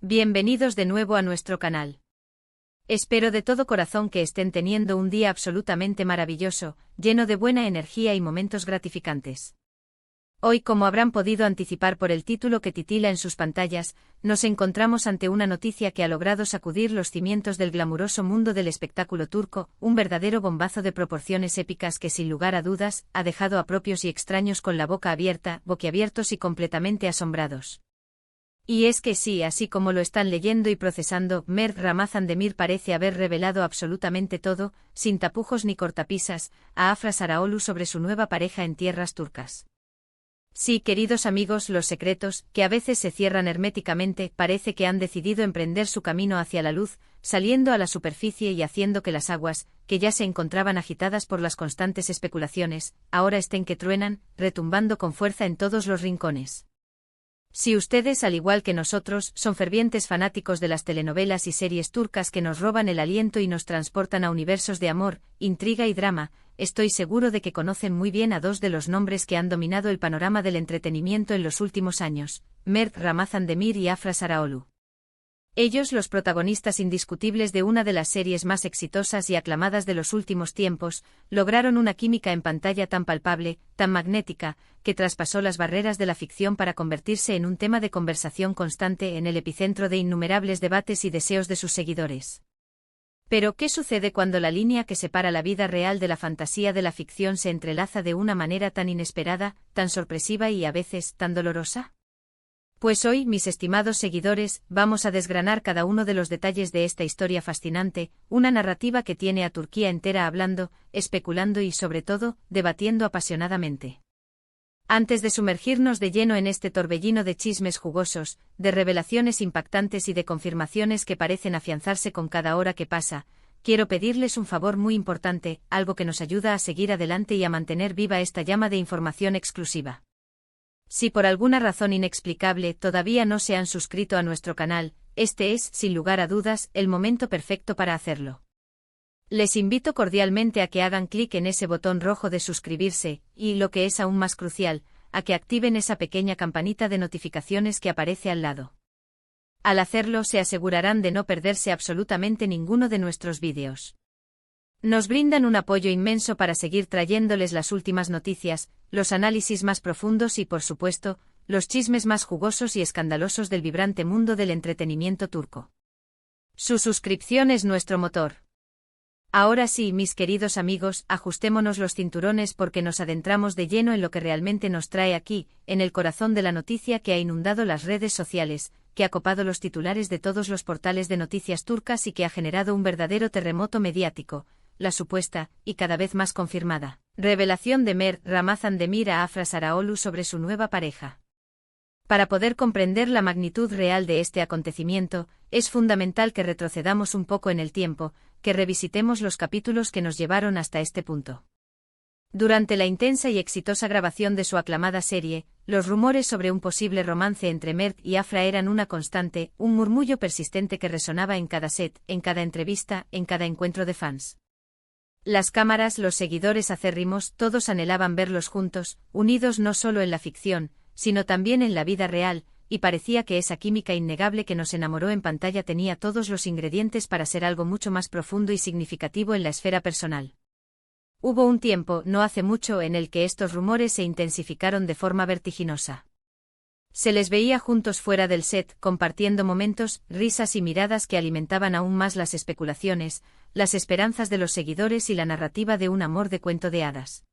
Bienvenidos de nuevo a nuestro canal. Espero de todo corazón que estén teniendo un día absolutamente maravilloso, lleno de buena energía y momentos gratificantes. Hoy, como habrán podido anticipar por el título que titila en sus pantallas, nos encontramos ante una noticia que ha logrado sacudir los cimientos del glamuroso mundo del espectáculo turco, un verdadero bombazo de proporciones épicas que sin lugar a dudas, ha dejado a propios y extraños con la boca abierta, boquiabiertos y completamente asombrados. Y es que sí, así como lo están leyendo y procesando, Mert Ramazan Demir parece haber revelado absolutamente todo, sin tapujos ni cortapisas, a Afra Sarıoğlu sobre su nueva pareja en tierras turcas. Sí, queridos amigos, los secretos, que a veces se cierran herméticamente, parece que han decidido emprender su camino hacia la luz, saliendo a la superficie y haciendo que las aguas, que ya se encontraban agitadas por las constantes especulaciones, ahora estén que truenan, retumbando con fuerza en todos los rincones. Si ustedes, al igual que nosotros, son fervientes fanáticos de las telenovelas y series turcas que nos roban el aliento y nos transportan a universos de amor, intriga y drama, estoy seguro de que conocen muy bien a dos de los nombres que han dominado el panorama del entretenimiento en los últimos años, Mert Ramazan Demir y Afra Sarıoğlu. Ellos, los protagonistas indiscutibles de una de las series más exitosas y aclamadas de los últimos tiempos, lograron una química en pantalla tan palpable, tan magnética, que traspasó las barreras de la ficción para convertirse en un tema de conversación constante en el epicentro de innumerables debates y deseos de sus seguidores. Pero, ¿qué sucede cuando la línea que separa la vida real de la fantasía de la ficción se entrelaza de una manera tan inesperada, tan sorpresiva y a veces tan dolorosa? Pues hoy, mis estimados seguidores, vamos a desgranar cada uno de los detalles de esta historia fascinante, una narrativa que tiene a Turquía entera hablando, especulando y, sobre todo, debatiendo apasionadamente. Antes de sumergirnos de lleno en este torbellino de chismes jugosos, de revelaciones impactantes y de confirmaciones que parecen afianzarse con cada hora que pasa, quiero pedirles un favor muy importante, algo que nos ayuda a seguir adelante y a mantener viva esta llama de información exclusiva. Si por alguna razón inexplicable todavía no se han suscrito a nuestro canal, este es, sin lugar a dudas, el momento perfecto para hacerlo. Les invito cordialmente a que hagan clic en ese botón rojo de suscribirse, y, lo que es aún más crucial, a que activen esa pequeña campanita de notificaciones que aparece al lado. Al hacerlo se asegurarán de no perderse absolutamente ninguno de nuestros vídeos. Nos brindan un apoyo inmenso para seguir trayéndoles las últimas noticias, los análisis más profundos y, por supuesto, los chismes más jugosos y escandalosos del vibrante mundo del entretenimiento turco. Su suscripción es nuestro motor. Ahora sí, mis queridos amigos, ajustémonos los cinturones porque nos adentramos de lleno en lo que realmente nos trae aquí, en el corazón de la noticia que ha inundado las redes sociales, que ha copado los titulares de todos los portales de noticias turcas y que ha generado un verdadero terremoto mediático. La supuesta, y cada vez más confirmada, revelación de Mert Ramazan Demir a Afra Sarıoğlu sobre su nueva pareja. Para poder comprender la magnitud real de este acontecimiento, es fundamental que retrocedamos un poco en el tiempo, que revisitemos los capítulos que nos llevaron hasta este punto. Durante la intensa y exitosa grabación de su aclamada serie, los rumores sobre un posible romance entre Mert y Afra eran una constante, un murmullo persistente que resonaba en cada set, en cada entrevista, en cada encuentro de fans. Las cámaras, los seguidores acérrimos, todos anhelaban verlos juntos, unidos no solo en la ficción, sino también en la vida real, y parecía que esa química innegable que nos enamoró en pantalla tenía todos los ingredientes para ser algo mucho más profundo y significativo en la esfera personal. Hubo un tiempo, no hace mucho, en el que estos rumores se intensificaron de forma vertiginosa. Se les veía juntos fuera del set, compartiendo momentos, risas y miradas que alimentaban aún más las especulaciones, las esperanzas de los seguidores y la narrativa de un amor de cuento de hadas.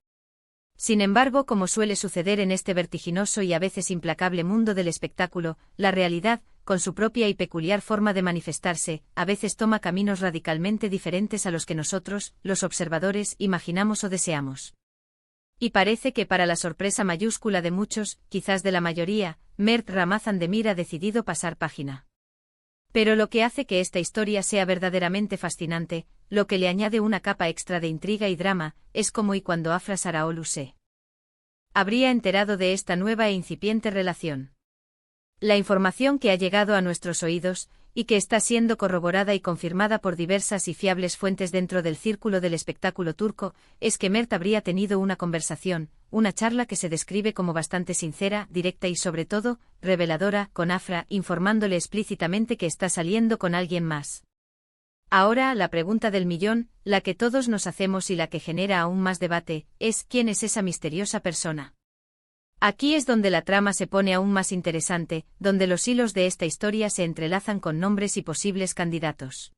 Sin embargo, como suele suceder en este vertiginoso y a veces implacable mundo del espectáculo, la realidad, con su propia y peculiar forma de manifestarse, a veces toma caminos radicalmente diferentes a los que nosotros, los observadores, imaginamos o deseamos. Y parece que para la sorpresa mayúscula de muchos, quizás de la mayoría, Mert Ramazan Demir ha decidido pasar página. Pero lo que hace que esta historia sea verdaderamente fascinante, lo que le añade una capa extra de intriga y drama, es cómo y cuándo Afra Sarıoğlu se habría enterado de esta nueva e incipiente relación. La información que ha llegado a nuestros oídos, y que está siendo corroborada y confirmada por diversas y fiables fuentes dentro del círculo del espectáculo turco, es que Mert habría tenido una conversación, una charla que se describe como bastante sincera, directa y sobre todo, reveladora, con Afra, informándole explícitamente que está saliendo con alguien más. Ahora, la pregunta del millón, la que todos nos hacemos y la que genera aún más debate, es ¿quién es esa misteriosa persona? Aquí es donde la trama se pone aún más interesante, donde los hilos de esta historia se entrelazan con nombres y posibles candidatos.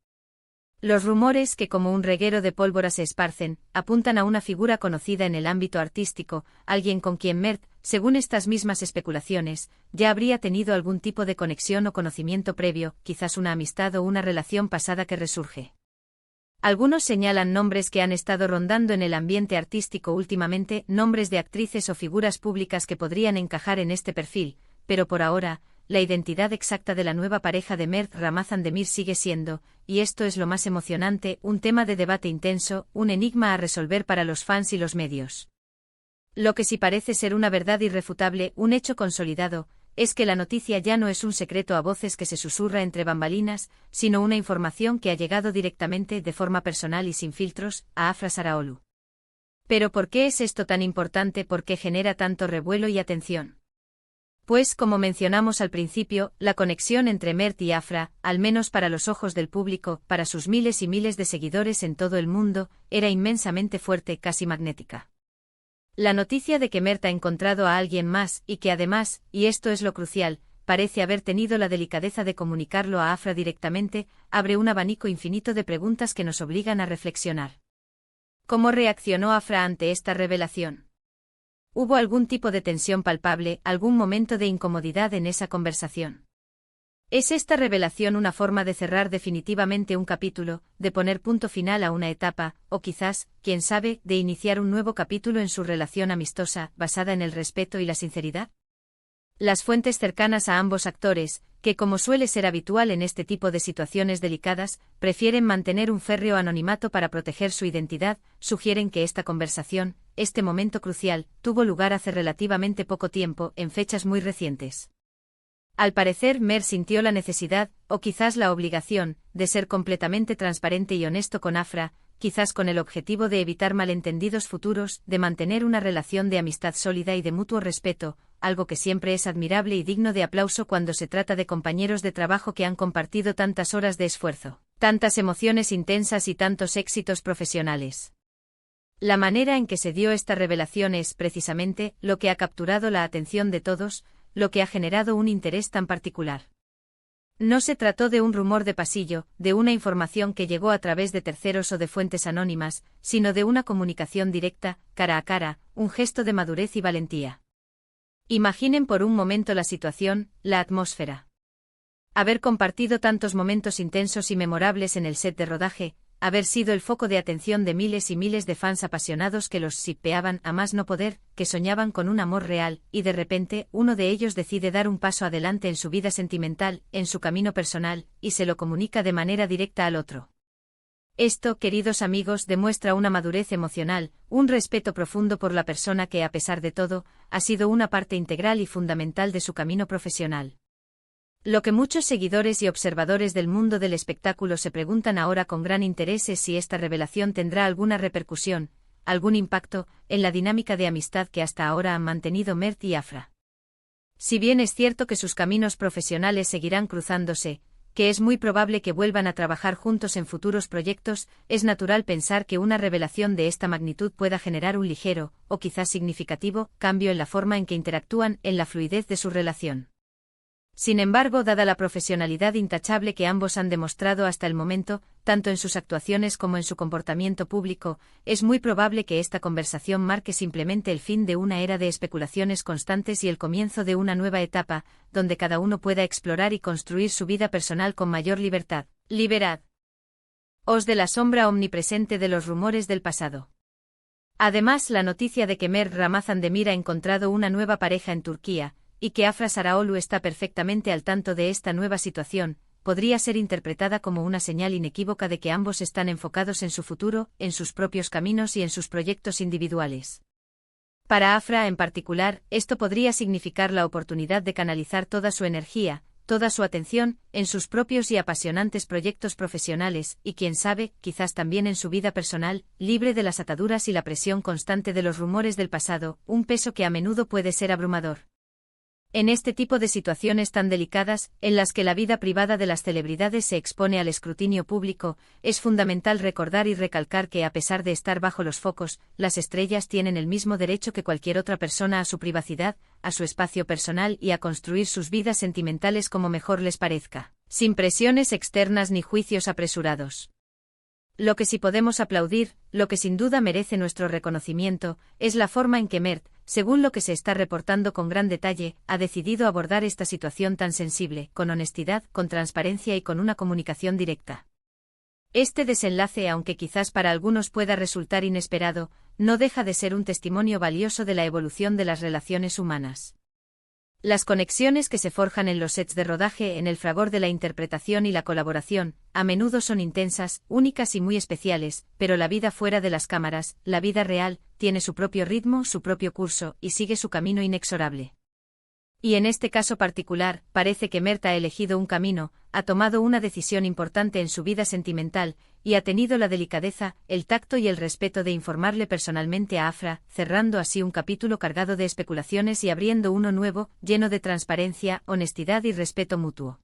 Los rumores que como un reguero de pólvora se esparcen, apuntan a una figura conocida en el ámbito artístico, alguien con quien Mert, según estas mismas especulaciones, ya habría tenido algún tipo de conexión o conocimiento previo, quizás una amistad o una relación pasada que resurge. Algunos señalan nombres que han estado rondando en el ambiente artístico últimamente, nombres de actrices o figuras públicas que podrían encajar en este perfil, pero por ahora, la identidad exacta de la nueva pareja de Mert Ramazan Demir sigue siendo, y esto es lo más emocionante, un tema de debate intenso, un enigma a resolver para los fans y los medios. Lo que sí parece ser una verdad irrefutable, un hecho consolidado, es que la noticia ya no es un secreto a voces que se susurra entre bambalinas, sino una información que ha llegado directamente, de forma personal y sin filtros, a Afra Saraaolu. ¿Pero por qué es esto tan importante? ¿Por qué genera tanto revuelo y atención? Pues, como mencionamos al principio, la conexión entre Mert y Afra, al menos para los ojos del público, para sus miles y miles de seguidores en todo el mundo, era inmensamente fuerte, casi magnética. La noticia de que Mert ha encontrado a alguien más, y que además, y esto es lo crucial, parece haber tenido la delicadeza de comunicarlo a Afra directamente, abre un abanico infinito de preguntas que nos obligan a reflexionar. ¿Cómo reaccionó Afra ante esta revelación? ¿Hubo algún tipo de tensión palpable, algún momento de incomodidad en esa conversación? ¿Es esta revelación una forma de cerrar definitivamente un capítulo, de poner punto final a una etapa, o quizás, quién sabe, de iniciar un nuevo capítulo en su relación amistosa, basada en el respeto y la sinceridad? Las fuentes cercanas a ambos actores, que como suele ser habitual en este tipo de situaciones delicadas, prefieren mantener un férreo anonimato para proteger su identidad, sugieren que esta conversación, este momento crucial, tuvo lugar hace relativamente poco tiempo, en fechas muy recientes. Al parecer, Mert sintió la necesidad, o quizás la obligación, de ser completamente transparente y honesto con Afra, quizás con el objetivo de evitar malentendidos futuros, de mantener una relación de amistad sólida y de mutuo respeto, algo que siempre es admirable y digno de aplauso cuando se trata de compañeros de trabajo que han compartido tantas horas de esfuerzo, tantas emociones intensas y tantos éxitos profesionales. La manera en que se dio esta revelación es, precisamente, lo que ha capturado la atención de todos, lo que ha generado un interés tan particular. No se trató de un rumor de pasillo, de una información que llegó a través de terceros o de fuentes anónimas, sino de una comunicación directa, cara a cara, un gesto de madurez y valentía. Imaginen por un momento la situación, la atmósfera. Haber compartido tantos momentos intensos y memorables en el set de rodaje, haber sido el foco de atención de miles y miles de fans apasionados que los shippeaban a más no poder, que soñaban con un amor real, y de repente, uno de ellos decide dar un paso adelante en su vida sentimental, en su camino personal, y se lo comunica de manera directa al otro. Esto, queridos amigos, demuestra una madurez emocional, un respeto profundo por la persona que, a pesar de todo, ha sido una parte integral y fundamental de su camino profesional. Lo que muchos seguidores y observadores del mundo del espectáculo se preguntan ahora con gran interés es si esta revelación tendrá alguna repercusión, algún impacto, en la dinámica de amistad que hasta ahora han mantenido Mert y Afra. Si bien es cierto que sus caminos profesionales seguirán cruzándose, que es muy probable que vuelvan a trabajar juntos en futuros proyectos, es natural pensar que una revelación de esta magnitud pueda generar un ligero, o quizás significativo, cambio en la forma en que interactúan, en la fluidez de su relación. Sin embargo, dada la profesionalidad intachable que ambos han demostrado hasta el momento, tanto en sus actuaciones como en su comportamiento público, es muy probable que esta conversación marque simplemente el fin de una era de especulaciones constantes y el comienzo de una nueva etapa, donde cada uno pueda explorar y construir su vida personal con mayor libertad. Liberad os de la sombra omnipresente de los rumores del pasado. Además, la noticia de que Mert Ramazan Demir ha encontrado una nueva pareja en Turquía, y que Afra Saraaolu está perfectamente al tanto de esta nueva situación, podría ser interpretada como una señal inequívoca de que ambos están enfocados en su futuro, en sus propios caminos y en sus proyectos individuales. Para Afra en particular, esto podría significar la oportunidad de canalizar toda su energía, toda su atención, en sus propios y apasionantes proyectos profesionales, y quién sabe, quizás también en su vida personal, libre de las ataduras y la presión constante de los rumores del pasado, un peso que a menudo puede ser abrumador. En este tipo de situaciones tan delicadas, en las que la vida privada de las celebridades se expone al escrutinio público, es fundamental recordar y recalcar que a pesar de estar bajo los focos, las estrellas tienen el mismo derecho que cualquier otra persona a su privacidad, a su espacio personal y a construir sus vidas sentimentales como mejor les parezca, sin presiones externas ni juicios apresurados. Lo que sí podemos aplaudir, lo que sin duda merece nuestro reconocimiento, es la forma en que Mert, según lo que se está reportando con gran detalle, ha decidido abordar esta situación tan sensible, con honestidad, con transparencia y con una comunicación directa. Este desenlace, aunque quizás para algunos pueda resultar inesperado, no deja de ser un testimonio valioso de la evolución de las relaciones humanas. Las conexiones que se forjan en los sets de rodaje en el fragor de la interpretación y la colaboración, a menudo son intensas, únicas y muy especiales, pero la vida fuera de las cámaras, la vida real, tiene su propio ritmo, su propio curso, y sigue su camino inexorable. Y en este caso particular, parece que Mert ha elegido un camino, ha tomado una decisión importante en su vida sentimental, y ha tenido la delicadeza, el tacto y el respeto de informarle personalmente a Afra, cerrando así un capítulo cargado de especulaciones y abriendo uno nuevo, lleno de transparencia, honestidad y respeto mutuo.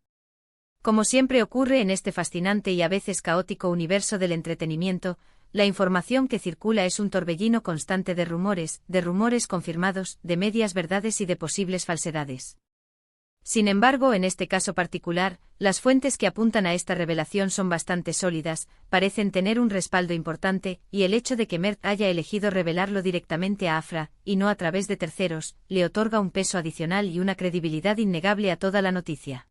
Como siempre ocurre en este fascinante y a veces caótico universo del entretenimiento, la información que circula es un torbellino constante de rumores confirmados, de medias verdades y de posibles falsedades. Sin embargo, en este caso particular, las fuentes que apuntan a esta revelación son bastante sólidas, parecen tener un respaldo importante, y el hecho de que Mert haya elegido revelarlo directamente a Afra, y no a través de terceros, le otorga un peso adicional y una credibilidad innegable a toda la noticia.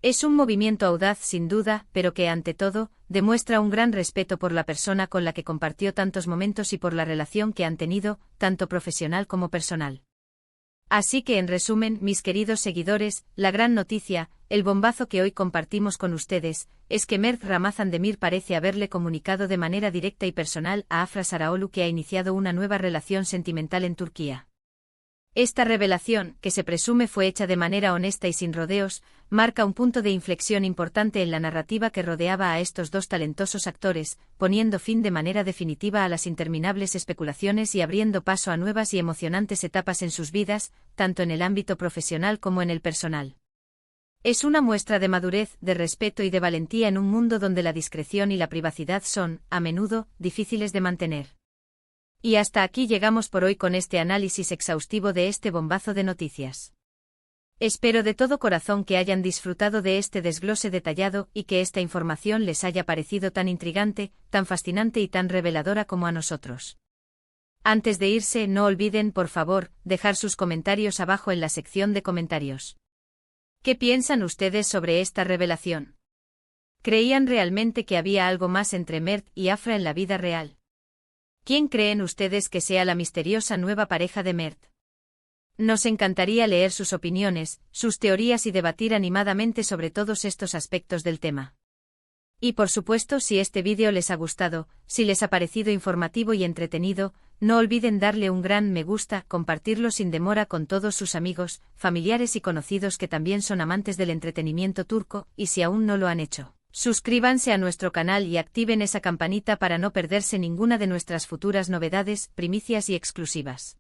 Es un movimiento audaz sin duda, pero que ante todo, demuestra un gran respeto por la persona con la que compartió tantos momentos y por la relación que han tenido, tanto profesional como personal. Así que en resumen, mis queridos seguidores, la gran noticia, el bombazo que hoy compartimos con ustedes, es que Mert Ramazan Demir parece haberle comunicado de manera directa y personal a Afra Saraoğlu que ha iniciado una nueva relación sentimental en Turquía. Esta revelación, que se presume fue hecha de manera honesta y sin rodeos, marca un punto de inflexión importante en la narrativa que rodeaba a estos dos talentosos actores, poniendo fin de manera definitiva a las interminables especulaciones y abriendo paso a nuevas y emocionantes etapas en sus vidas, tanto en el ámbito profesional como en el personal. Es una muestra de madurez, de respeto y de valentía en un mundo donde la discreción y la privacidad son, a menudo, difíciles de mantener. Y hasta aquí llegamos por hoy con este análisis exhaustivo de este bombazo de noticias. Espero de todo corazón que hayan disfrutado de este desglose detallado y que esta información les haya parecido tan intrigante, tan fascinante y tan reveladora como a nosotros. Antes de irse, no olviden, por favor, dejar sus comentarios abajo en la sección de comentarios. ¿Qué piensan ustedes sobre esta revelación? ¿Creían realmente que había algo más entre Mert y Afra en la vida real? ¿Quién creen ustedes que sea la misteriosa nueva pareja de Mert? Nos encantaría leer sus opiniones, sus teorías y debatir animadamente sobre todos estos aspectos del tema. Y por supuesto, si este vídeo les ha gustado, si les ha parecido informativo y entretenido, no olviden darle un gran me gusta, compartirlo sin demora con todos sus amigos, familiares y conocidos que también son amantes del entretenimiento turco, y si aún no lo han hecho, suscríbanse a nuestro canal y activen esa campanita para no perderse ninguna de nuestras futuras novedades, primicias y exclusivas.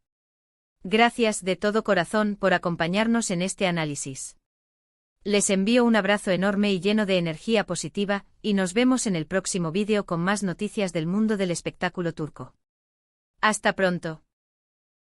Gracias de todo corazón por acompañarnos en este análisis. Les envío un abrazo enorme y lleno de energía positiva, y nos vemos en el próximo vídeo con más noticias del mundo del espectáculo turco. Hasta pronto.